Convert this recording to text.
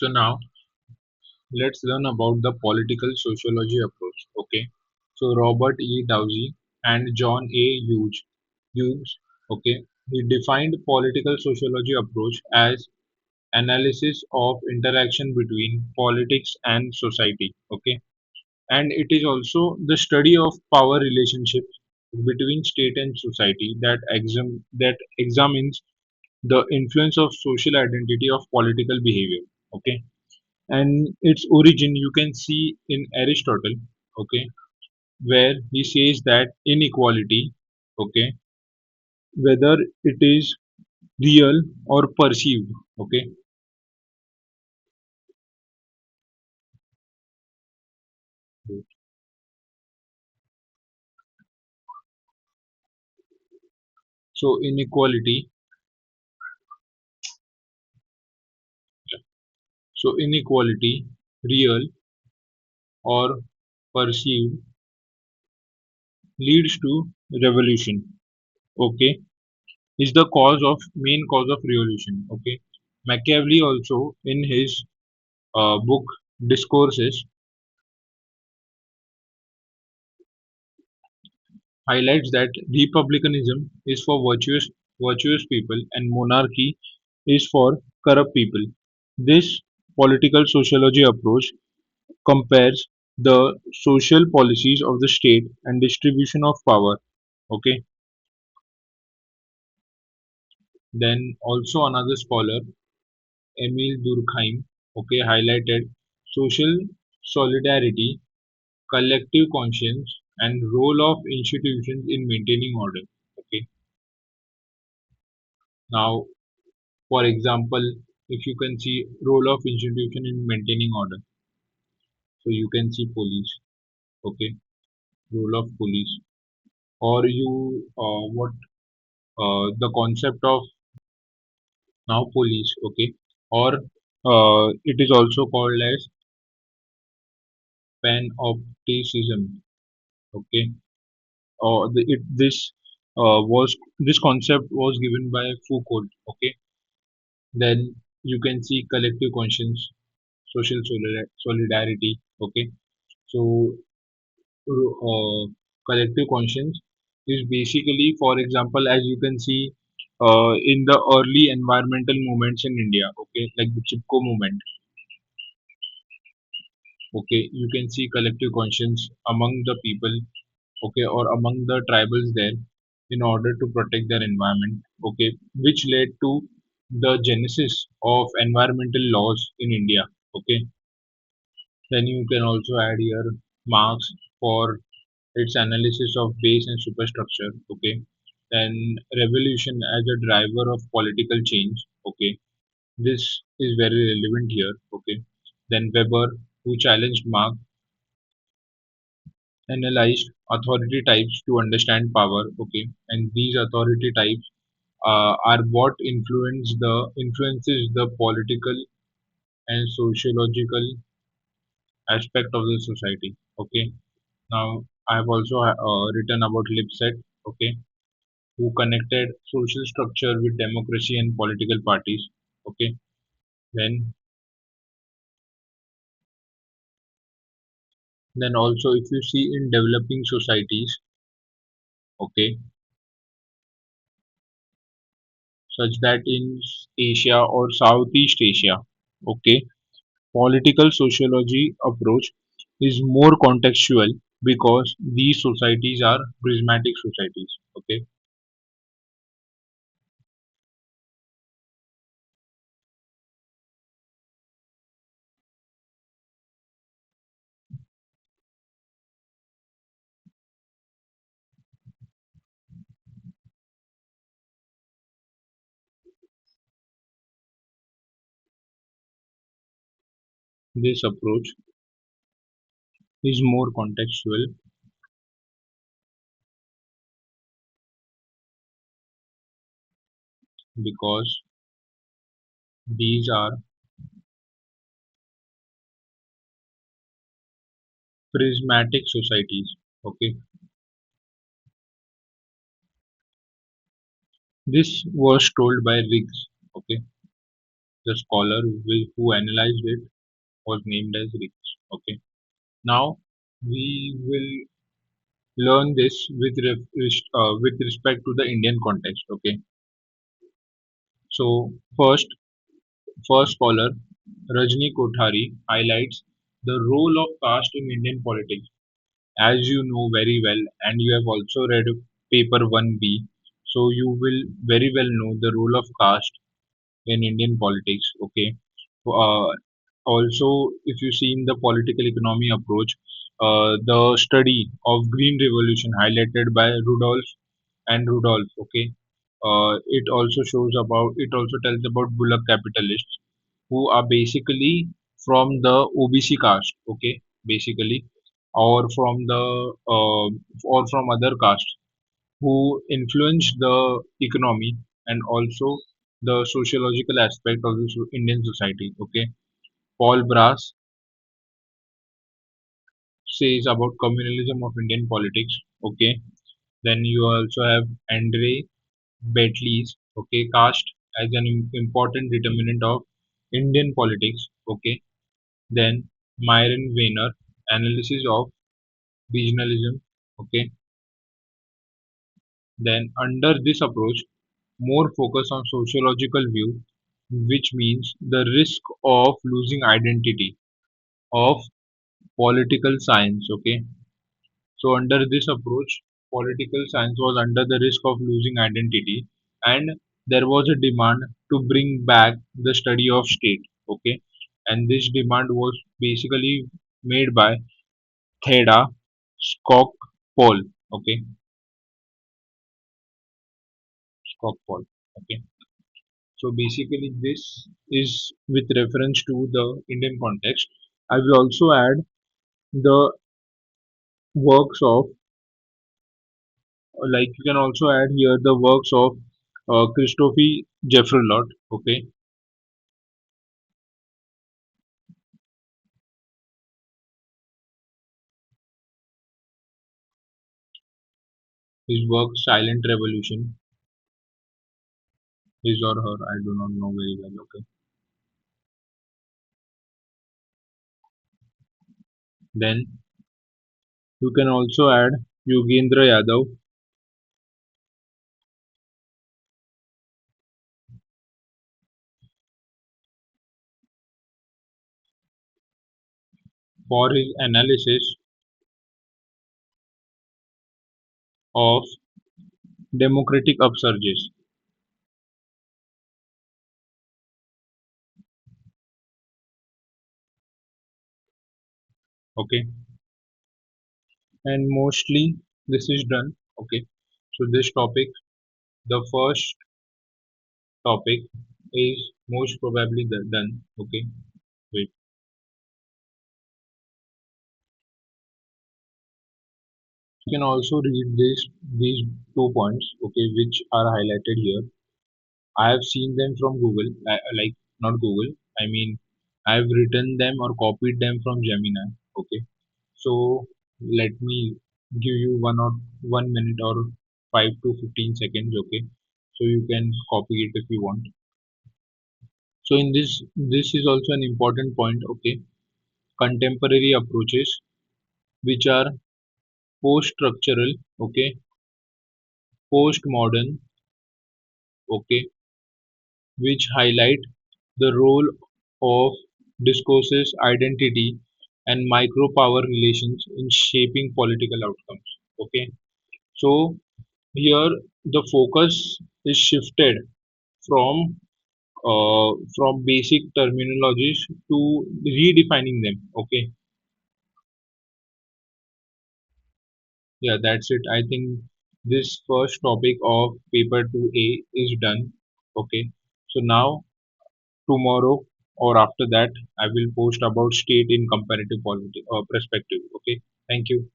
So now let's learn about the political sociology approach. Okay. So Robert E. Dowsey and John A. Hughes, okay, he defined political sociology approach as analysis of interaction between politics and society. Okay, and it is also the study of power relationships between state and society that examines the influence of social identity of political behavior. Okay, and its origin you can see in Aristotle. Okay, where he says that inequality, okay, whether it is real or perceived. Okay, so inequality, real or perceived, leads to revolution. Okay, is the main cause of revolution. Okay, Machiavelli also in his book Discourses highlights that republicanism is for virtuous people and monarchy is for corrupt people. This political sociology approach compares the social policies of the state and distribution of power. Okay, then also another scholar, Emil Durkheim, okay, highlighted social solidarity, collective conscience, and role of institutions in maintaining order. Okay, now for example, if you can see role of institution in maintaining order, so you can see police. Okay, role of police, or you what the concept of now police. Okay, or it is also called as panopticism. Okay, this concept was given by Foucault. Okay, then you can see collective conscience, social solidarity. Okay, so collective conscience is basically, for example, as you can see in the early environmental movements in India. Okay, like the Chipko movement. Okay, you can see collective conscience among the people, okay, or among the tribals there, in order to protect their environment, okay, which led to the genesis of environmental laws in India. Okay, then you can also add here Marx for its analysis of base and superstructure. Okay, then revolution as a driver of political change. Okay, this is very relevant here. Okay, then Weber, who challenged Marx, analyzed authority types to understand power. Okay, and these authority types are what influences the political and sociological aspect of the society. Okay, now I have also written about Lipset. Okay, who connected social structure with democracy and political parties. Okay, then also if you see in developing societies, okay, such that in Asia or Southeast Asia, okay, political sociology approach is more contextual because these societies are prismatic societies. Okay, this approach is more contextual because these are prismatic societies. Okay, this was told by Riggs. Okay, The scholar who analyzed it was named as Rich. Okay. Now we will learn this with respect to the Indian context. Okay. So first scholar Rajni Kothari highlights the role of caste in Indian politics. As you know very well, and you have also read paper 1B, so you will very well know the role of caste in Indian politics. Okay. Uh, Also, if you see in the political economy approach, the study of Green Revolution highlighted by Rudolph. Okay. It also tells about bullock capitalists who are basically from the OBC caste. Okay, basically, or from the or from other castes who influence the economy and also the sociological aspect of the Indian society. Okay, Paul Brass says about communalism of Indian politics. Okay, then you also have Andre Bentley's okay caste as an important determinant of Indian politics. Okay, then Myron Weiner analysis of regionalism. Okay, then under this approach, more focus on sociological view, which means the risk of losing identity of political science. Okay, so under this approach, political science was under the risk of losing identity, and there was a demand to bring back the study of state. Okay, and this demand was basically made by Theda Skok Paul. Okay, Skok Paul. Okay, so basically this is with reference to the Indian context. I will also add the works of like you can also add here the works of Christophe Jeffrelot. Okay, his work Silent Revolution, his or her, I do not know very well. Okay, then you can also add Yogendra Yadav for his analysis of democratic upsurges. Okay, and mostly this is done. Okay, so this topic, the first topic, is most probably done. Okay, wait. You can also read these 2 points. Okay, which are highlighted here. I have seen them from Google, like not Google. I mean, I've written them or copied them from Gemini. Okay, so let me give you 1 minute or 5 to 15 seconds. Okay, so you can copy it if you want. So in this is also an important point. Okay, contemporary approaches which are post-structural. Okay, post-modern. Okay, which highlight the role of discourses, identity, and micro-power relations in shaping political outcomes. Okay, so here the focus is shifted from basic terminologies to redefining them. Okay, yeah, that's it. I think this first topic of paper 2A is done. Okay, so now tomorrow or after that, I will post about state in comparative perspective. Okay, thank you.